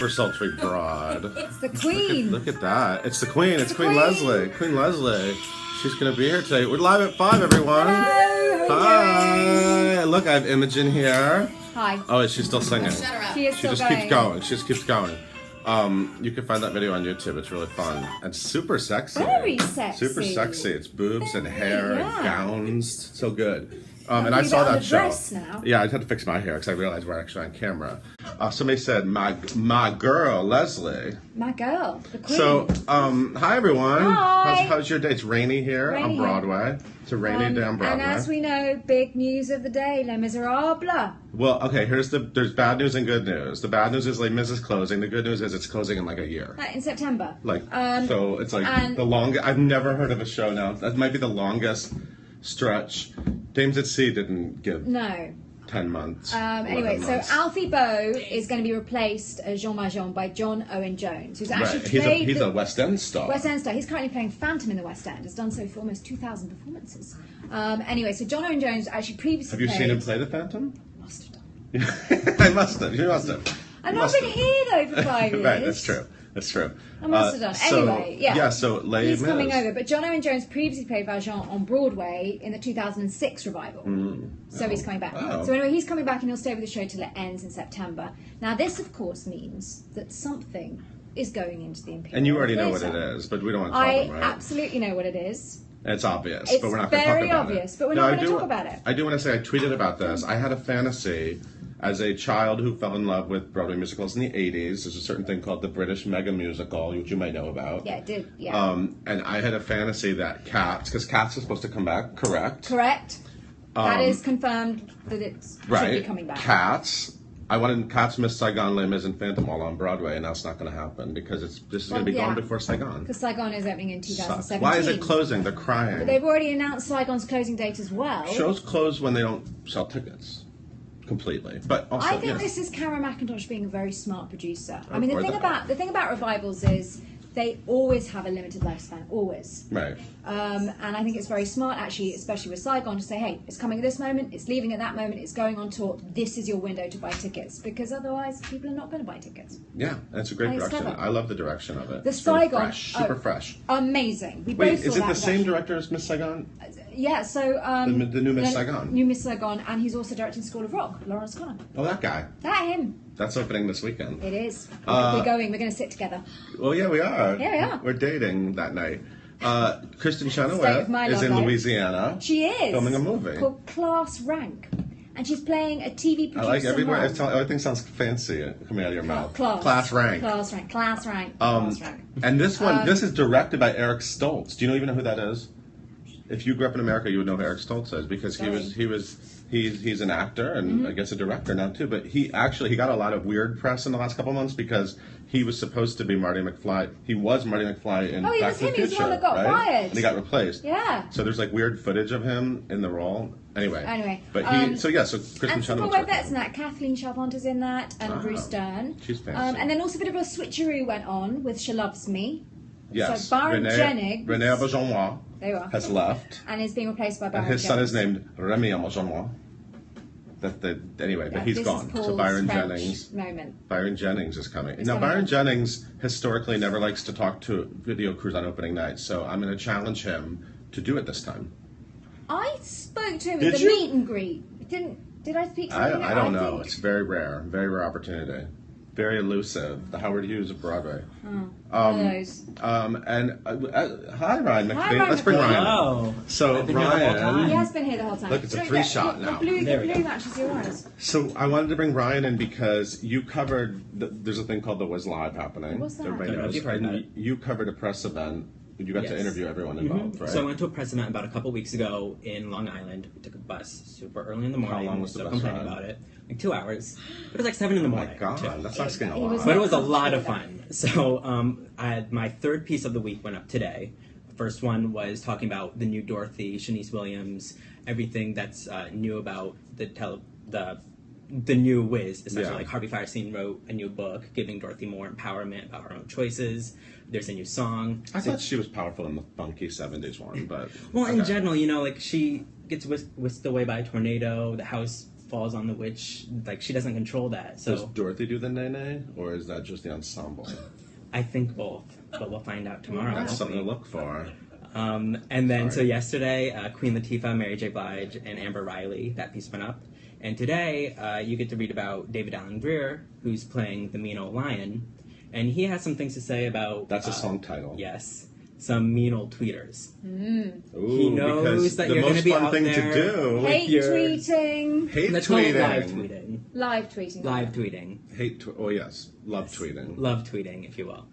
super sultry broad. It's the Queen. Look at that. It's the Queen. It's Queen Leslie. Queen Leslie. She's going to be here today. We're live at 5, everyone. Hello. Hi. Look, I have Imogen here. Hi. Oh, she's still singing. Shut her up. She just keeps going. She just keeps going. You can find that video on YouTube. It's really fun and super sexy. Very sexy. Super sexy. It's boobs and hair and gowns. So good. I'm and I saw that show. Now. Yeah, I had to fix my hair because I realized we're actually on camera. Somebody said, my girl, Leslie. My girl, the Queen. So, hi everyone. Hi. How's your day? It's rainy here on Broadway. It's a rainy day on Broadway. And as we know, big news of the day, Les Miserables. Well, okay, there's bad news and good news. The bad news is Les Mis is closing. The good news is it's closing in like a year. In September. So it's like the longest. I've never heard of a show now. That might be the longest stretch. Dames at Sea didn't give 10 months. Anyway, so Alfie Boe is going to be replaced as Jean Valjean by John Owen Jones, who's actually played he's a West End star. West End star. He's currently playing Phantom in the West End. Has done so for almost 2,000 performances. Anyway, so John Owen Jones actually previously Have you seen him play the Phantom? Must have done. I must have. You must have. I've not been here though for 5 years. Right, that's true. That's true. I must have done. Anyway, yeah. So Les He's Mis. coming over. But John Owen Jones previously played Valjean on Broadway in the 2006 revival. So he's coming back. Oh. So anyway, he's coming back and he'll stay with the show till it ends in September. Now this, of course, means that something is going into the Imperial And you already know Theatre. what it is, but we don't want to tell them, right? I absolutely know what it is. It's obvious, It's but we're not going to talk about it. very obvious, but we're not going to talk about it. I do want to say I tweeted about this. I had a fantasy as a child who fell in love with Broadway musicals in the 80s. There's a certain thing called the British Mega Musical, which you might know about. Yeah, it did. Yeah. And I had a fantasy that Cats, because Cats is supposed to come back, correct? Correct. That is confirmed that it should be coming back. Cats. I wanted Cats, Mis Saigon, Les Mis, and Phantom all on Broadway, and that's not going to happen because this is going to be gone before Saigon. Because Saigon is opening in 2017. Why is it closing? They're crying. But they've already announced Saigon's closing date as well. Shows close when they don't sell tickets completely. But also, I think this is Karen McIntosh being a very smart producer. I mean, the thing about revivals is they always have a limited lifespan, always. Right. And I think it's very smart, actually, especially with Saigon, to say, hey, it's coming at this moment, it's leaving at that moment, it's going on tour. This is your window to buy tickets, because otherwise people are not going to buy tickets. Yeah, that's a great direction. Clever. I love the direction of it. The it's really Saigon, fresh, super fresh. Amazing. Wait, is it the same director as Miss Saigon? Yeah, so the new Miss Saigon. New Miss Saigon, and he's also directing School of Rock, Lawrence Connor. Oh, that guy. That him. That's opening this weekend. It is. We're going to sit together. Well, yeah, we are. Yeah, we are. We're dating that night. Kristen Chenoweth is in Louisiana. She is. Filming a movie. Called Class Rank. And she's playing a TV producer. I like everywhere. Everything sounds fancy coming out of your mouth. Class Rank. Class Rank. Class Rank. Class Rank. And this one, this is directed by Eric Stoltz. Do you even know who that is? If you grew up in America, you would know who Eric Stoltz is because he's an actor and I guess a director now too. But he got a lot of weird press in the last couple of months because he was supposed to be Marty McFly. He was Marty McFly in Back to the Future. He's the one that got fired. And he got replaced. Yeah. So there's like weird footage of him in the role. Anyway. But so Kristen Chenoweth. And that's in that. Kathleen Charpentier's in that, and Bruce Dern. She's fancy. And then also a bit of a switcheroo went on with She Loves Me. Yes. So Baron Jennings. René Auberjonois has left. And is being replaced by Baron And his Jennings. son is named Remy Auberjonois. But he's gone. So Byron Jennings. Byron Jennings is coming. Now, Byron Jennings historically never likes to talk to video crews on opening night, so I'm going to challenge him to do it this time. I spoke to him at the meet and greet. Did I speak to him? I don't know. It's very rare opportunity. Very elusive. The Howard Hughes of Broadway. Hi, Ryan McPhee. Let's bring Ryan. Hello. So Ryan, he has been here the whole time. Look, it's a 3-shot now. The blue matches your eyes. So I wanted to bring Ryan in because you covered. There's a thing called the Was Live happening. What's that? Everybody knows. You've heard that. You covered a press event. You got to interview everyone involved, right? So I went to a press event about a couple weeks ago in Long Island. We took a bus super early in the morning. How long was the bus complaining ride? about it. Like 2 hours. But it was like 7 in the morning. Oh my God, that's asking a lot. But it was a lot of fun. So I had my third piece of the week went up today. The first one was talking about the new Dorothy, Shanice Williams, everything that's new about the new Wiz, essentially. Like Harvey Fierstein wrote a new book giving Dorothy more empowerment about her own choices. There's a new song. I thought she was powerful in the funky 70s one, but... Well, in general, like she gets whisked away by a tornado, the house falls on the witch. Like, she doesn't control that. So Does Dorothy do the nay-nay, or is that just the ensemble? I think both, but we'll find out tomorrow. That's something to look for. And then, so yesterday, Queen Latifah, Mary J. Blige, and Amber Riley, that piece went up. And today, you get to read about David Allen Greer, who's playing the mean old lion. And he has some things to say about... That's a song title. Yes. Some mean old tweeters. Ooh, He knows that you're going to be out there. The most fun thing to do. Hate tweeting. Hate Let's call it tweeting. live tweeting. Live tweeting. Live tweeting. Oh, yes. Love tweeting. Love tweeting, if you will.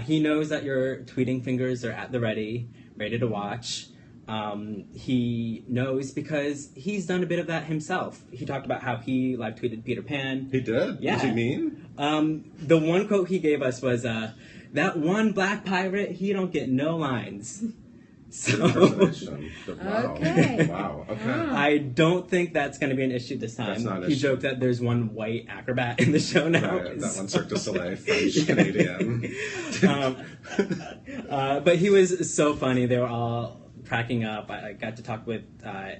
He knows that your tweeting fingers are at the ready to watch. He knows because he's done a bit of that himself. He talked about how he live tweeted Peter Pan. He did? Yeah. Was he mean? The one quote he gave us was, that one black pirate, he don't get no lines. So Wow. Okay. Wow. Okay. I don't think that's going to be an issue this time. That's not an he issue. joked that there's one white acrobat in the show now. Right, that one Cirque du Soleil, French, Canadian. But he was so funny. They were all cracking up. I got to talk with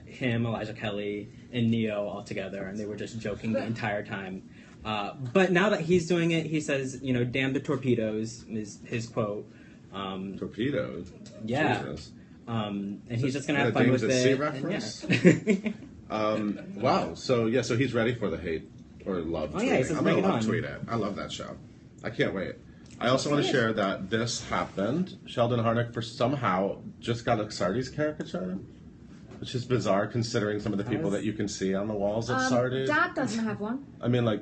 him, Elijah Kelly, and Neo all together, and they were just joking the entire time. But now that he's doing it, he says, damn the torpedoes, is his quote. Torpedoes? Yeah. Jesus. And he's just going to have fun with Sea it. reference? And, Wow. So he's ready for the hate or love tweeting. yeah, he says I'm bring going to it love on. tweet it. I love that show. I can't wait. I also want to share that this happened. Sheldon Harnick somehow just got a Sardi's caricature, which is bizarre considering some of the people that you can see on the walls at Sardi's. Dad doesn't have one. I mean, like,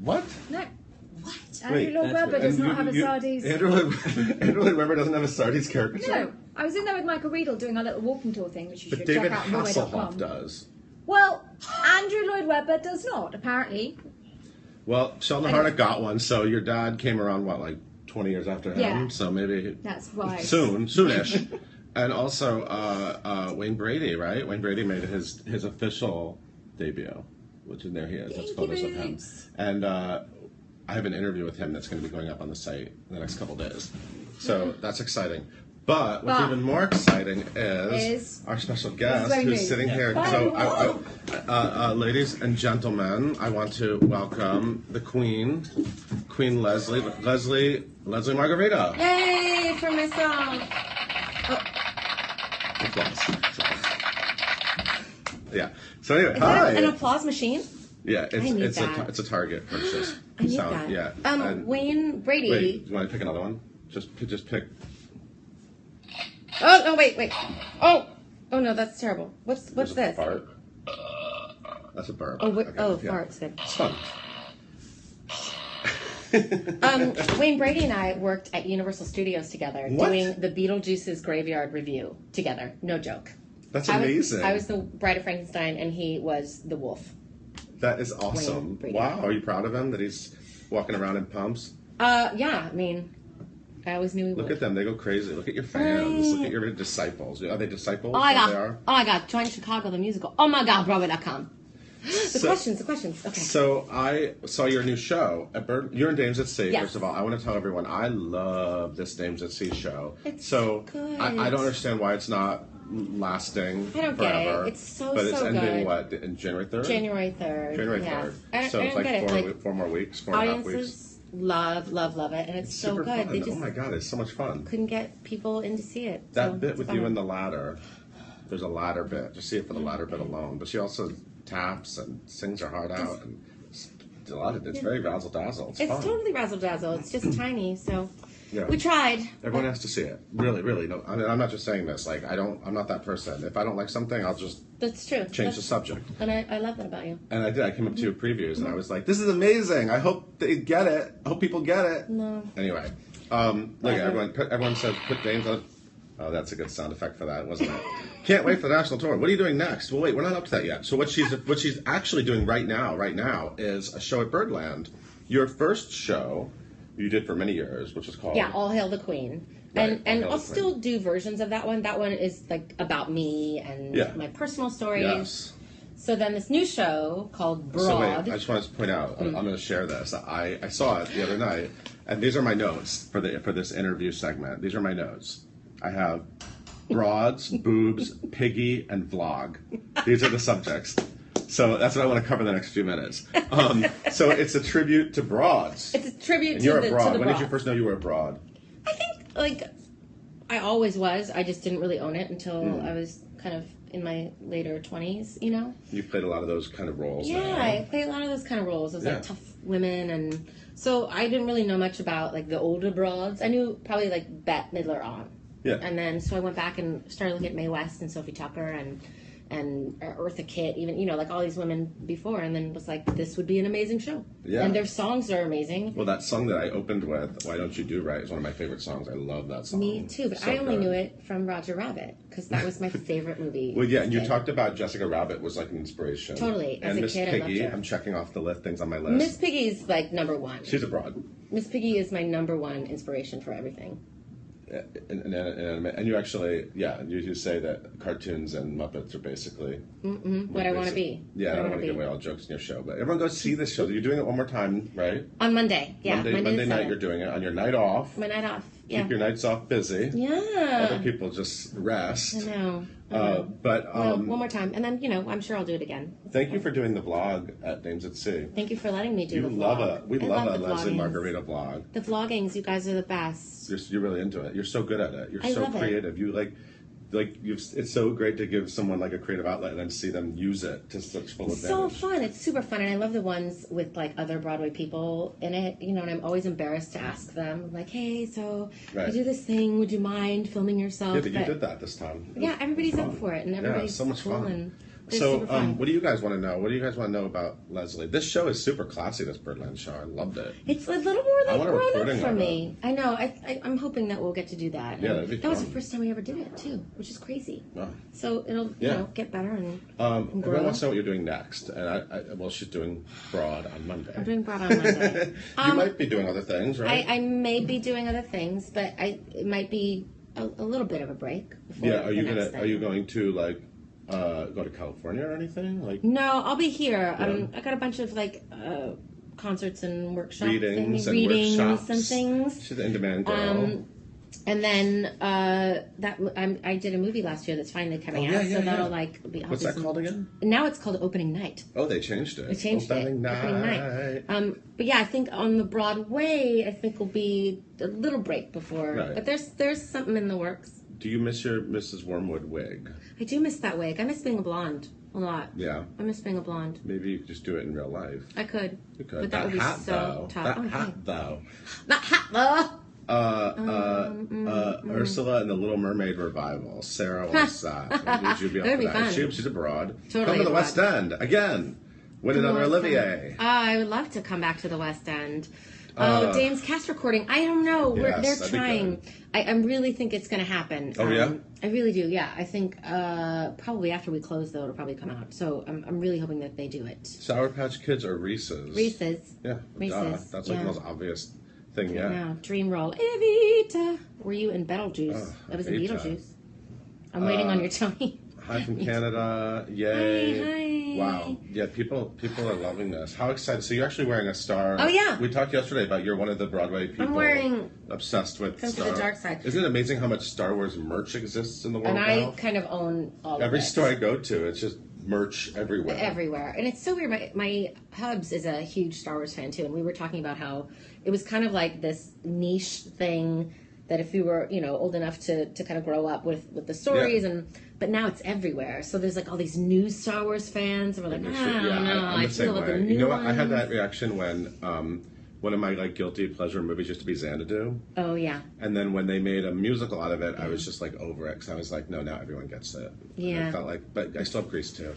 what? No. What? Wait, Andrew Lloyd that's Webber weird. does not have a Sardi's. Andrew Lloyd Webber doesn't have a Sardi's caricature? No. I was in there with Michael Riedel doing our little walking tour thing, which you But should David check out on Hasselhoff Broadway.com. does. Well, Andrew Lloyd Webber does not, apparently. Well, Sheldon Harnick got one, so your dad came around, what, like 20 years after him? Yeah. So maybe... That's right. Soonish. And also, Wayne Brady, right? Wayne Brady made his official debut, which is there he is. That's photos of him. And I have an interview with him that's going to be going up on the site in the next couple days. So that's exciting. But what's even more exciting is our special guest who's sitting here. So, ladies and gentlemen, I want to welcome the Queen Lesli Margherita. Yay for my song. Applause. Yeah. So anyway, Is hi. that an applause machine? Yeah, need it's that. a Target purchase. I need that. Yeah. Wayne Brady. Wait, do you want to pick another one? Just pick. Oh no! Wait. Oh no, that's terrible. What's There's a this? Fart. That's a burp. Oh, Okay, yeah. farts. Good. It's fun. Wayne Brady and I worked at Universal Studios together, What? doing the Beetlejuice's Graveyard Review together. No joke. That's amazing. I was the Bride of Frankenstein, and he was the wolf. That is awesome. Brady. Wow. Are you proud of him that he's walking around in pumps? Yeah. I mean, I always knew he Look would. at them. They go crazy. Look at your fans. Look at your disciples. Are they disciples? Oh my They god! are? Oh my god! Join Chicago the musical. Oh my god! Broadway.com. The questions. Okay. So I saw your new show at You're in Dames at Sea. Yes. First of all, I want to tell everyone I love this Dames at Sea show. It's so good. I don't understand why it's not lasting I don't get it. forever. It's so But it's ending good. what in January 3rd? January 3rd. January yeah. 3rd. So I it's don't get like it. four more weeks, 4.5 weeks. Audiences love it, and it's so Super good. fun. They just Oh my god, it's so much fun. couldn't get people in to see it. That so bit it's with a you bummer. and the ladder. There's a ladder bit. Just see it for the ladder bit alone. But she also taps and sings her heart out and it's a lot of it's very razzle dazzle. It's It's fun. totally razzle dazzle. It's just tiny, so Yeah. we tried. Everyone has to see it. Really, really. No, I mean, I'm not just saying this. Like, I'm not that person. If I don't like something, I'll just That's true. change the subject. And I love that about you. And I did. I came up to your previews, and I was like, "This is amazing. I hope they get it. I hope people get it." No. Anyway, look, everyone says put Dames on. Oh, that's a good sound effect for that, wasn't it? Can't wait for the national tour. What are you doing next? Well, wait, we're not up to that yet. So what she's actually doing right now is a show at Birdland. Your first show you did for many years, which is called All Hail the Queen. Right, And All Hail I'll the Queen. still do versions of that one. That one is like about me and Yeah. my personal stories. Yes. So then this new show called Broad. So wait, I just wanted to point out. I'm going to share this. I saw it the other night, and these are my notes for this interview segment. These are my notes. I have broads, boobs, piggy, and vlog. These are the subjects. So that's what I want to cover in the next few minutes. So it's a tribute to broads. It's a tribute And to you're the a broad. to the When did you broad. first know you were a broad? I think, like, I always was. I just didn't really own it until I was kind of in my later 20s, you know? You played a lot of those kind of roles. Yeah, now. I played a lot of those kind of roles. It was Yeah. like tough women, and so I didn't really know much about like the older broads. I knew probably like Bette Midler on. Yeah. And then so I went back and started looking at Mae West and Sophie Tucker and Eartha Kitt, even, you know, like all these women before, and then was like, this would be an amazing show. Yeah. And their songs are amazing. Well, that song that I opened with, "Why Don't You Do Right," is one of my favorite songs. I love that song. Me too, but So I only good. knew it from Roger Rabbit because that was my favorite movie. Well, yeah, and you as a kid. talked about Jessica Rabbit was like an inspiration. Totally. As And a Miss kid, I loved Piggy, her. I'm checking off the list things on my list. Miss Piggy's like number one. She's a broad. Miss Piggy is my number one inspiration for everything. And you actually, you say that cartoons and Muppets are basically What I want to be. Yeah, I don't want to give away all jokes in your show, but everyone go see this show. You're doing it one more time, right? On Monday. Yeah, Monday the night 7th. you're doing it on your night off. My night off. Yeah. Keep your nights off busy. Yeah. Other people just rest. I know. But Well, one more time, and then I'm sure I'll do it again. thank you for doing the vlog at Dames at Sea. Thank you for letting me do You the love vlog. we I love a the Lesli vloggings. Margherita vlog. The vloggings, you guys are the best. You're really into it. You're so good at it. You're I so love it. creative. You it's so great to give someone like a creative outlet and then see them use it to such full It's so advantage. fun. It's super fun, and I love the ones with like other Broadway people in it. You know, and I'm always embarrassed to ask them, like, "Hey, so Right. I do this thing. Would you mind filming yourself?" Yeah, but you did that this time. It Yeah, was everybody's fun. up for it, and everybody's so much cool, fun. and they're So, super fun. what do you guys want to know? What do you guys want to know about Lesli? This show is super classy. This Birdland show, I loved it. It's a little more I like want a grown up recording for of me. I know. I'm hoping that we'll get to do that. Yeah, And that'd be that was fun. the first time we ever did it too, which is crazy. Oh. So it'll Yeah. get better and Everyone grow. wants to know what you're doing next, and well, she's doing Broad on Monday. I'm doing Broad on Monday. You might be doing other things, right? I may be doing other things, but it might be a little bit of a break. Before Yeah, are you the next thing. Are you going to like go to California or anything? Like No, I'll be here. Yeah. I got a bunch of like concerts and workshop readings and readings workshops and things. She's an in-demand girl. And then I did a movie last year that's finally coming Oh, yeah, out, yeah, so that'll yeah. like be. I'll What's do that some- called again? Now it's called Opening Night. Oh, they changed it. They changed Opening it. Opening night. night. But yeah, I think on the Broadway, I think will be a little break before. Right. But there's something in the works. Do you miss your Mrs. Wormwood wig? I do miss that wig. I miss being a blonde a lot. Yeah. I miss being a blonde. Maybe you could just do it in real life. I could. You could. But that would be hat, so though. tough. That Oh, hat, hey. though. Not hat though. Ursula and the Little Mermaid revival. Sarah was Would you be up That'd for be that? fun. She's abroad. Totally Come to the abroad. West End again. Win another Olivier. I would love to come back to the West End. Dame's cast recording. I don't know. Yes, They're that'd be trying. good. I really think it's going to happen. Oh, yeah? I really do. Yeah, I think probably after we close though, it'll probably come out. So I'm really hoping that they do it. Sour Patch Kids or Reese's? Reese's. Yeah, Reese's, that's like yeah. the most obvious thing yet. Yeah. Dream roll. Evita. Were you in Beetlejuice? I was in Evita. Beetlejuice. I'm waiting on your Tony. Hi from Canada. Yay. Hi. Wow. Yeah, people are loving this. How excited. So you're actually wearing a star. Oh, yeah. We talked yesterday about you're one of the Broadway people wearing obsessed with Come to Star the Dark Side. Isn't it amazing how much Star Wars merch exists in the world And I now? kind of own all Every of it. store I go to, it's just merch everywhere. Everywhere. And it's so weird. My Hubs is a huge Star Wars fan too, and we were talking about how it was kind of like this niche thing that if you were, old enough to kind of grow up with the stories, Yeah. but now it's everywhere. So there's like all these new Star Wars fans, and we're like, I don't know, I'm I the same feel about the way. new You know what? I had ones. that reaction when one of my like guilty pleasure movies used to be Xanadu. Oh yeah. And then when they made a musical out of it, I was just like over it because I was like, no, now everyone gets it. And Yeah. I felt like, but I still have Grease too.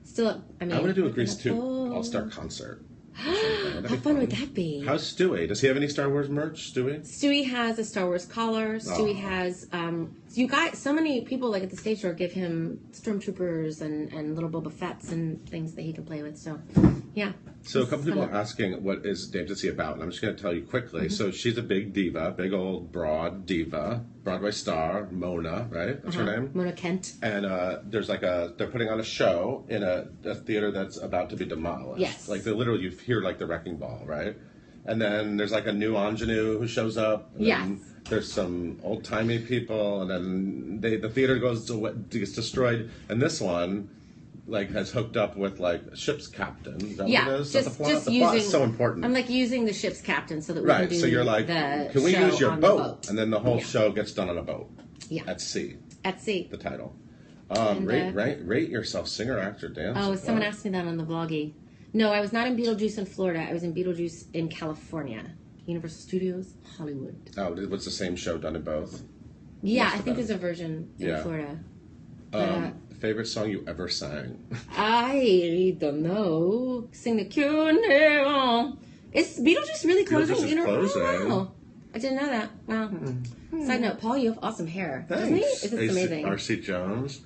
Still, I mean, I want to do a Grease looking 2 up- all-star concert. How fun would that be? How's Stewie? Does he have any Star Wars merch, Stewie? Stewie has a Star Wars collar. Stewie has so many people like at the stage door give him stormtroopers and little Boba Fett's and things that he can play with. So, yeah. So a couple It's people fun. are asking, what is Dames at Sea about? And I'm just going to tell you quickly. Mm-hmm. So she's a big diva, big old broad diva, Broadway star, Mona, right? That's her name? Mona Kent. And there's like they're putting on a show in a theater that's about to be demolished. Yes. Like literally you hear like the wrecking ball, right? And then there's like a new ingenue who shows up. And Yes. then there's some old timey people, and then the theater gets destroyed. And this one, like has hooked up with like a ship's captain. Is that Yeah, what it is? just the plot? just The using. plot is so important. I'm like using the ship's captain so that we can Right, do so you're like, the can we show use your on the boat? And then the whole Yeah. show gets done on a boat. Yeah. At sea, At sea. the title. And, Rate yourself, singer, actor, dancer. Oh, someone asked me that on the vloggy. No, I was not in Beetlejuice in Florida. I was in Beetlejuice in California. Universal Studios, Hollywood. Oh, what's the same show done in both? Yeah, Must I have think been. there's a version in Yeah. Florida. But, Favorite song you ever sang? I don't know. Sing the Q&A. Is Beetlejuice really closing? Beetlejuice is in a closing. Wow. I didn't know that. Wow. Side note, Paul, you have awesome hair. Thanks. Doesn't he? It's just amazing. R.C. Jones.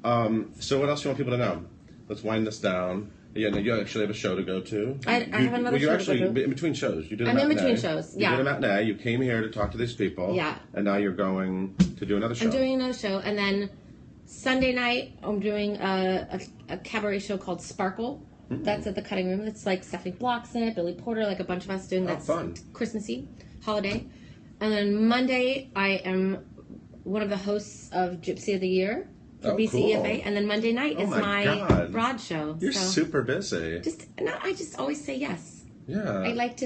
So what else do you want people to know? Let's wind this down. Yeah, no, you actually have a show to go to. I have another show to go to. In between shows. You did a I'm in matinee. between shows, yeah. You did a matinee. You came here to talk to these people. Yeah. And now you're going to do another show. I'm doing another show, and then Sunday night I'm doing a cabaret show called Sparkle. That's at the Cutting Room. It's like Stephanie Block's in it, Billy Porter, like a bunch of us doing that. Fun. Christmassy holiday. And then Monday I am one of the hosts of Gypsy of the Year for Oh, BCEFA, cool. and then Monday night is my my God. broad show. You're so super busy. I just always say yes. Yeah. I like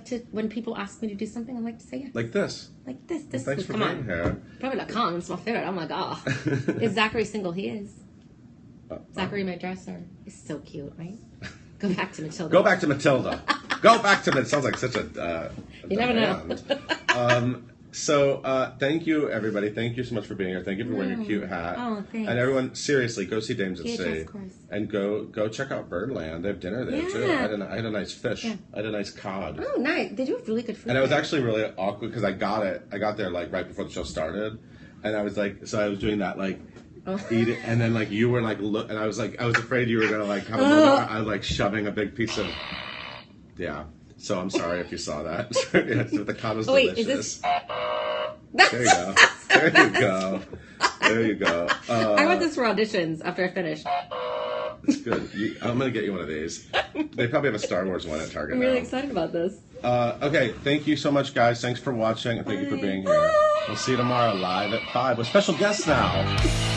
to when people ask me to do something, I like to say yes. Like this. Like this. This Thanks is for come being on. here. Probably.com. It's my favorite. Oh my god. Is Zachary single? He is. Zachary, my dresser, is so cute, right? Go back to Matilda. Go back to Matilda. Go back to Matilda. Sounds like such a You never know. So thank you, everybody. Thank you so much for being here. Thank you for wearing your cute hat. Oh, thanks. And everyone, seriously, go see Dames at Yeah, Sea. of course. And go check out Birdland. They have dinner there, too. Yeah. I had a nice fish. Yeah. I had a nice cod. Oh, nice. They do have really good food. And it was there. actually really awkward because I got there like right before the show started. And I was like, so I was doing that like, eat it. And then like you were like, look, and I was afraid you were going to like have a moment. I was like shoving a big piece of, yeah. So I'm sorry if you saw that. Yes, but the cod was wait, delicious. is this? There you go. There you go. There you go. I want this for auditions after I finish. It's good. I'm going to get you one of these. They probably have a Star Wars one at Target I'm now. really excited about this. Okay, thank you so much, guys. Thanks for watching, and thank you for being here. We'll see you tomorrow live at 5 with special guests now.